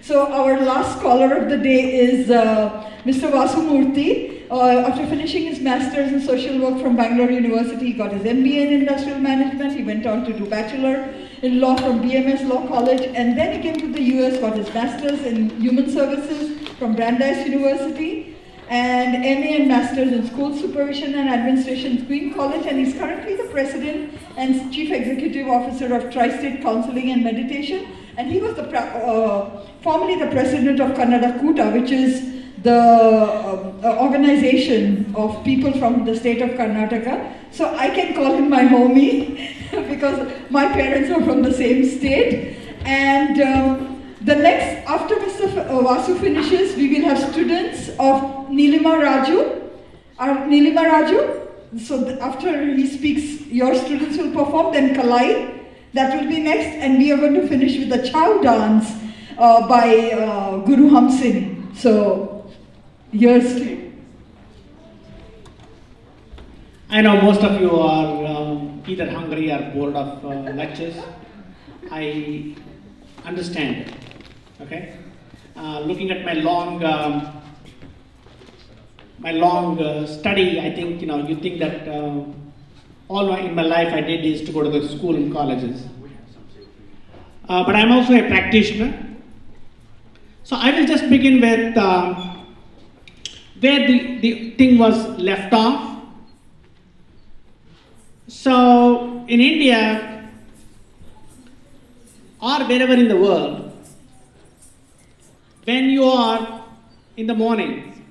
So our last scholar of the day is Mr. Vasu Murthy. After finishing his master's in social work from Bangalore University, he got his MBA in industrial management. He went on to do bachelor in law from BMS Law College, and then he came to the US, got his master's in human services from Brandeis University, and MA and master's in school supervision and administration at Queen College, and he's currently the president and chief executive officer of Tri-State Counseling and Meditation, and he was formerly the president of Kannada Kuta, which is the organization of people from the state of Karnataka. So I can call him my homie because my parents are from the same state. And the next, after Mr. Vasu finishes, we will have students of Nilima Raju. So after he speaks, your students will perform, then Kalai, that will be next. And we are going to finish with the Chow dance by Guru Hamsin. So, yours too. I know most of you are either hungry or bored of lectures. I understand. Okay, looking at my long study, I think you think that in my life I did is to go to the school and colleges. But I'm also a practitioner. So I will just begin with where the thing was left off. So in India or wherever in the world, when you are in the morning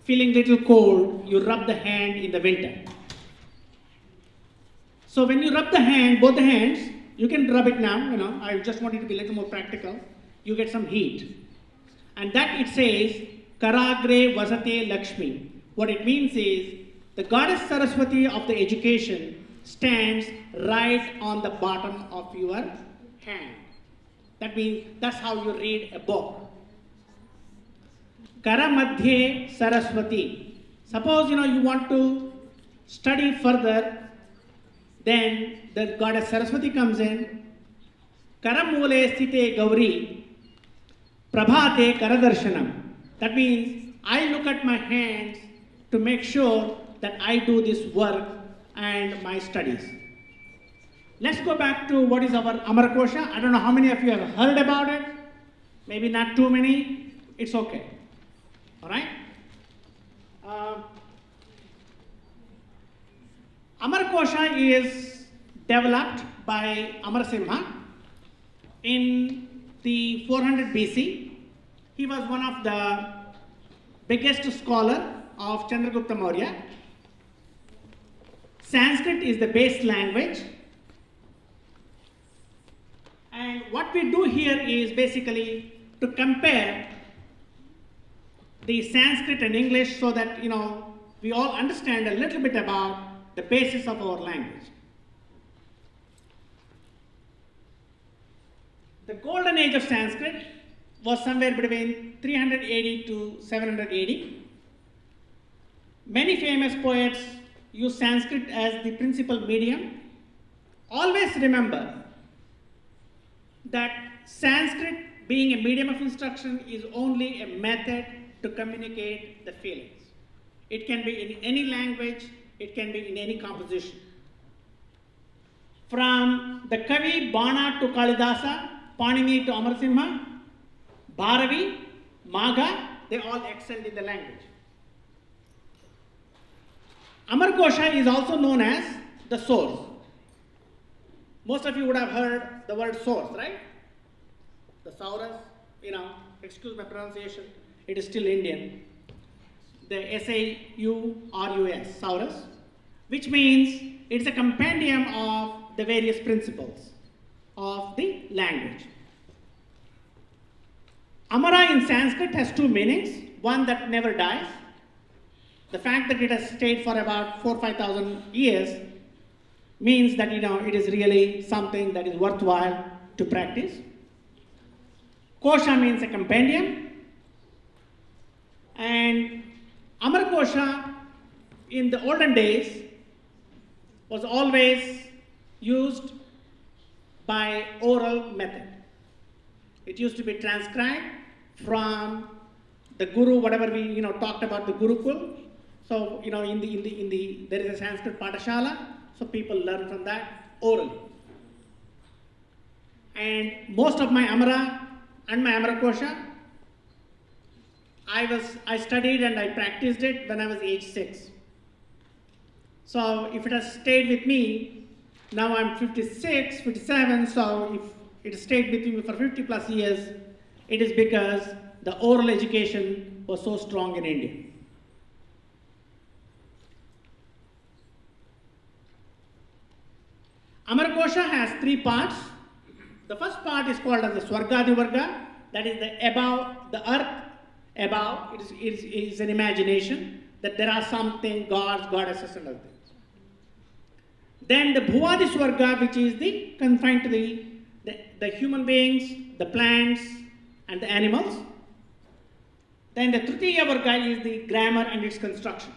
feeling little cold, you rub the hand in the winter. So when you rub the hand, both the hands, you can rub it now, I just want it to be a little more practical. You get some heat. And that it says, Karagre Vasate Lakshmi. What it means is, the goddess Saraswati of the education stands right on the bottom of your hand. That means that's how you read a book. Kara Madhye Saraswati. Suppose you want to study further, then the goddess Saraswati comes in. Karamule Sthite Gauri Prabhate Karadarshanam. That means I look at my hands to make sure that I do this work and my studies. Let's go back to what is our Amarakosha. I don't know how many of you have heard about it. Maybe not too many. It's okay. All right? Amarakosha is developed by Amarsimha in the 400 BC. He was one of the biggest scholar of Chandragupta Maurya. Sanskrit is the base language. And what we do here is basically to compare the Sanskrit and English so that we all understand a little bit about the basis of our language. The golden age of Sanskrit was somewhere between 380 to 780. Many famous poets use Sanskrit as the principal medium. Always remember that Sanskrit, being a medium of instruction, is only a method to communicate the feelings. It can be in any language, it can be in any composition. From the Kavi Bana to Kalidasa, Panini to Amarsimha, Bharavi, Magha, they all excelled in the language. Amarkosha is also known as the source. Most of you would have heard the word source, right? The Saurus, excuse my pronunciation, it is still Indian. The S-A-U-R-U-S, Saurus, which means it's a compendium of the various principles of the language. Amara in Sanskrit has two meanings. One that never dies. The fact that it has stayed for about 4,000 or 5,000 years means that it is really something that is worthwhile to practice. Kosha means a compendium. And Amarkosha in the olden days was always used by oral method. It used to be transcribed from the Guru, whatever we talked about the Gurukul. So there is a Sanskrit Patashala, so people learn from that orally. And most of my Amara and my Amara Kosha, I studied and I practiced it when I was age 6. So if it has stayed with me, now I'm 56, 57, so if it stayed with me for 50 plus years, it is because the oral education was so strong in India. Amara Kosha has 3 parts. The first part is called as the Swargadi Varga, that is the above, the earth above. It is an imagination that there are something, gods, goddesses and other things. Then the Bhuvadi Swarga, which is confined to the human beings, the plants and the animals. Then the Tritiya Varga is the grammar and its construction.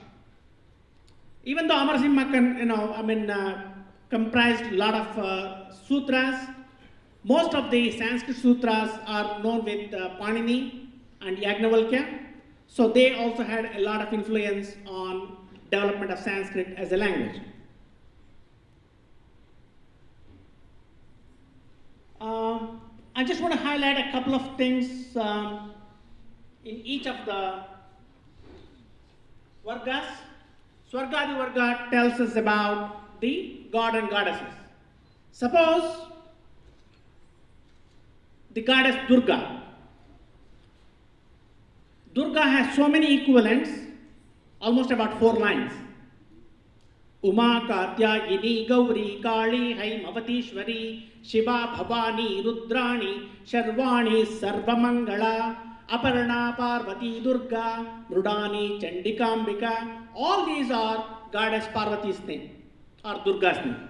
Even though Amarsimha comprised a lot of sutras, most of the Sanskrit sutras are known with Panini and Yagnavalkya. So they also had a lot of influence on development of Sanskrit as a language. I just want to highlight a couple of things in each of the Vargas. Swargadi Varga tells us about the god and goddesses. Suppose the goddess Durga. Durga has so many equivalents, almost about 4 lines. Uma, Katyayini, Gauri, Kali, Haimavatishwari, Shiva, Bhavani, Rudrani, Sharvani, Sarvamangala, Aparna, Parvati, Durga, Mrudani, Chandikambika. All these are goddess Parvati's name or Durga's name.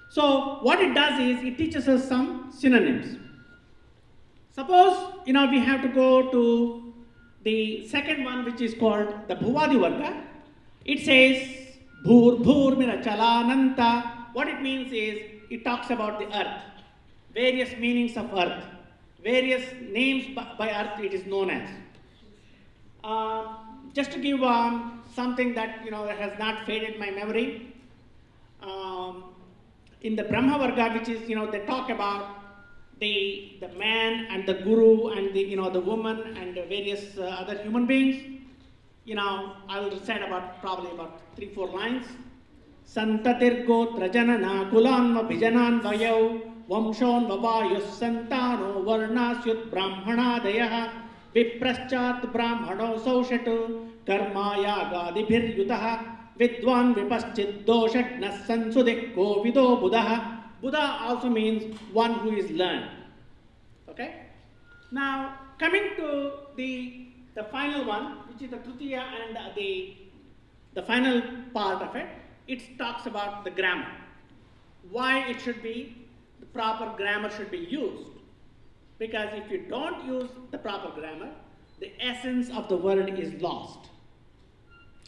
So what it does is it teaches us some synonyms. Suppose we have to go to the second one, which is called the Bhuvadi Varga. It says Bhur Bhur Mirachalananta. What it means is it talks about the earth, various meanings of earth, various names by earth it is known as. Just to give something that has not faded my memory, in the Brahma Varga, which is they talk about the man and the guru and the woman and the various other human beings. I will recite probably about 3-4 lines. Santatir gotra janana kulanva bhijanan vayau vamshon vavayus santano varnasyut brahmanadayah vipraschat brahmano saushatu karmaya gadibhir yutah vidwan vipaschid doshagnas sansudikko vido buddha. Buddha also means one who is learned. Okay? Now, coming to the final one, which is the Tritiya and the final part of it, it talks about the grammar. Why it should be, the proper grammar should be used. Because if you don't use the proper grammar, the essence of the word is lost.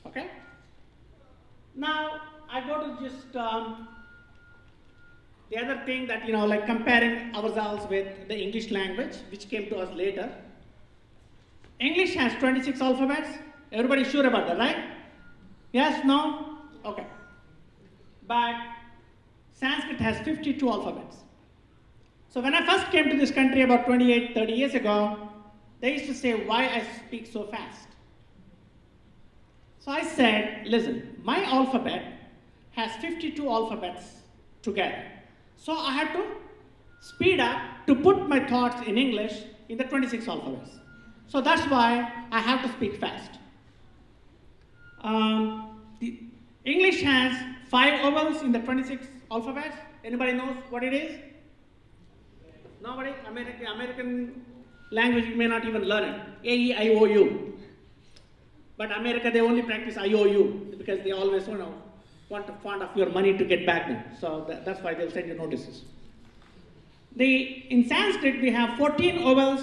Okay? Now, I go to just the other thing that, like comparing ourselves with the English language, which came to us later. English has 26 alphabets. Everybody sure about that, right? Yes? No? Okay. But Sanskrit has 52 alphabets. So when I first came to this country about 28, 30 years ago, they used to say, why I speak so fast? So I said, listen, my alphabet has 52 alphabets together. So I had to speed up to put my thoughts in English in the 26 alphabets. So that's why I have to speak fast. The English has 5 vowels in the 26 alphabets. Anybody knows what it is? Nobody? American language, you may not even learn it. A, E, I, O, U. But America, they only practice IOU because they always want to fund of your money to get back them. So that's why they'll send you notices. In Sanskrit, we have 14 vowels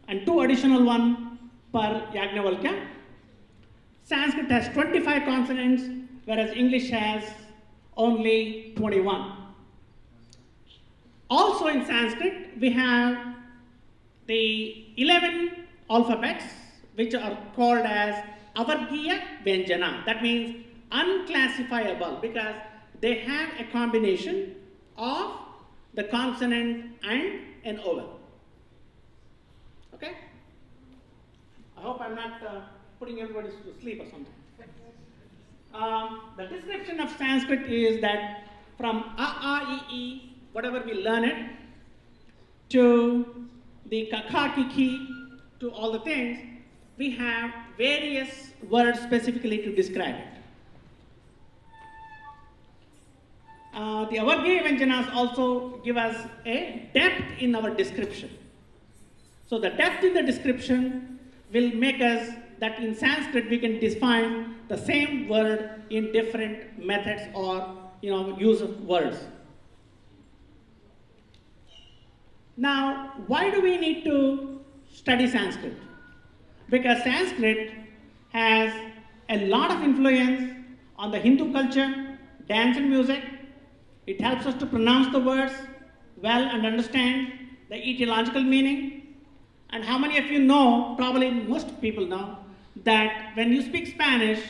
and 2 additional one per Yagnavalkya. Sanskrit has 25 consonants, whereas English has only 21. Also in Sanskrit, we have the 11 alphabets which are called as Avargiya Vyanjana. That means unclassifiable because they have a combination of the consonant and an vowel. Okay? I hope I'm not putting everybody to sleep or something. The description of Sanskrit is that from A, A, E, E, whatever we learn it, to the Kaka, Kiki, to all the things, we have various words specifically to describe it. The Avargiya Vyanjanas also give us a depth in our description. So the depth in the description will make us that in Sanskrit we can define the same word in different methods or use of words. Now, why do we need to study Sanskrit? Because Sanskrit has a lot of influence on the Hindu culture, dance and music. It helps us to pronounce the words well and understand the etymological meaning. And how many of you know, probably most people know, that when you speak Spanish,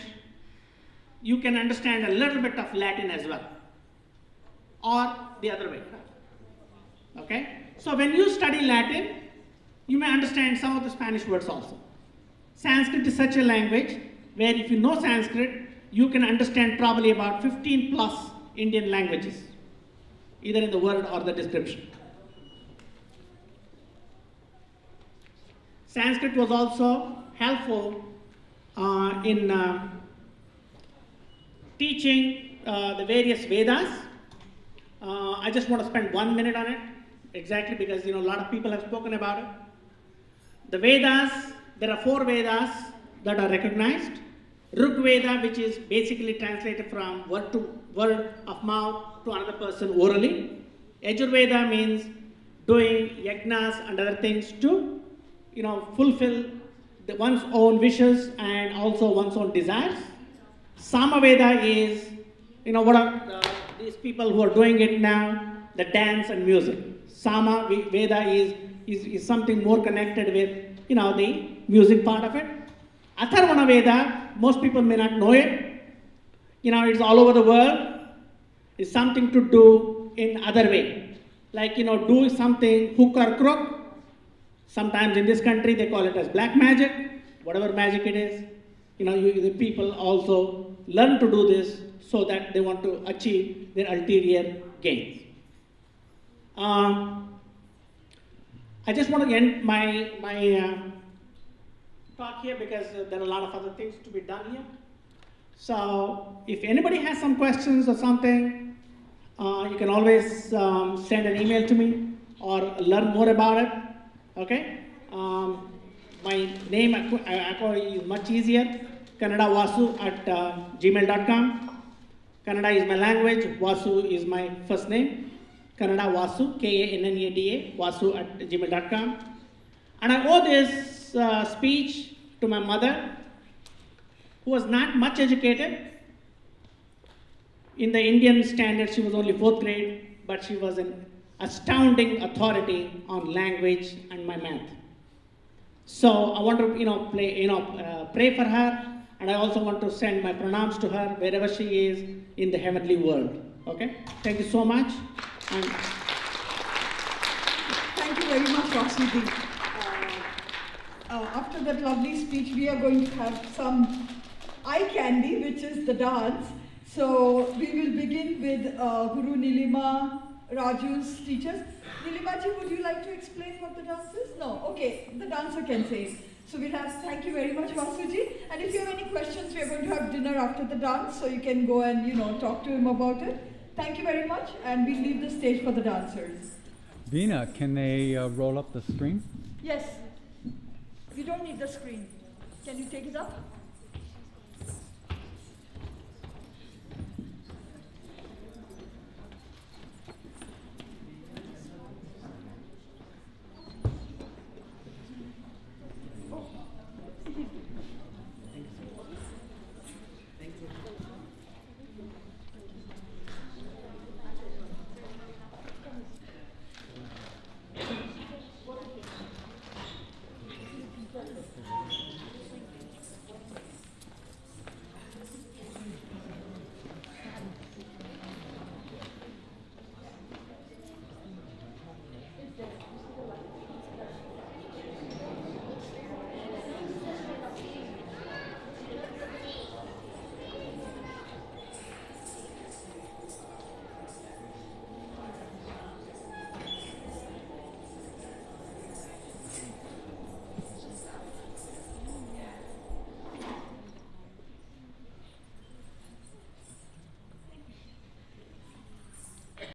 you can understand a little bit of Latin as well, or the other way. Okay? So when you study Latin, you may understand some of the Spanish words also. Sanskrit is such a language where if you know Sanskrit, you can understand probably about 15 plus Indian languages, either in the word or the description. Sanskrit was also helpful in teaching the various Vedas. I just want to spend 1 minute on it, exactly because a lot of people have spoken about it. The Vedas, there are 4 Vedas that are recognized. Rig Veda, which is basically translated from word to word of mouth to another person orally. Yajurveda means doing yajnas and other things to fulfill one's own wishes and also one's own desires. Samaveda is, what are these people who are doing it now, the dance and music. Sama Veda is something more connected with, the music part of it. Atharvana Veda, most people may not know it. It's all over the world. It's something to do in other way. Like, do something hook or crook. Sometimes in this country they call it as black magic, whatever magic it is. The people also learn to do this so that they want to achieve their ulterior gains. I just want to end my talk here because there are a lot of other things to be done here. So if anybody has some questions or something, you can always send an email to me or learn more about it. Okay? My name is much easier, kannadavasu@gmail.com. Kannada is my language, Vasu is my first name. Kannada Vasu, Kannada, Vasu@gmail.com. And I owe this speech to my mother, who was not much educated. In the Indian standard, she was only 4th grade, but she was an astounding authority on language and my math. So I want to, pray for her, and I also want to send my pranams to her wherever she is in the heavenly world. Okay? Thank you so much. And Thank you very much, Vasuji. After that lovely speech, we are going to have some eye candy, which is the dance. So we will begin with Guru Nilima Raju's teachers. Nilimaji, would you like to explain what the dance is? No? Okay, the dancer can say it. So we'll have, thank you very much, Vasuji. And if you have any questions, we are going to have dinner after the dance, so you can go and, talk to him about it. Thank you very much, and we'll leave the stage for the dancers. Veena, can they roll up the screen? Yes. You don't need the screen. Can you take it up?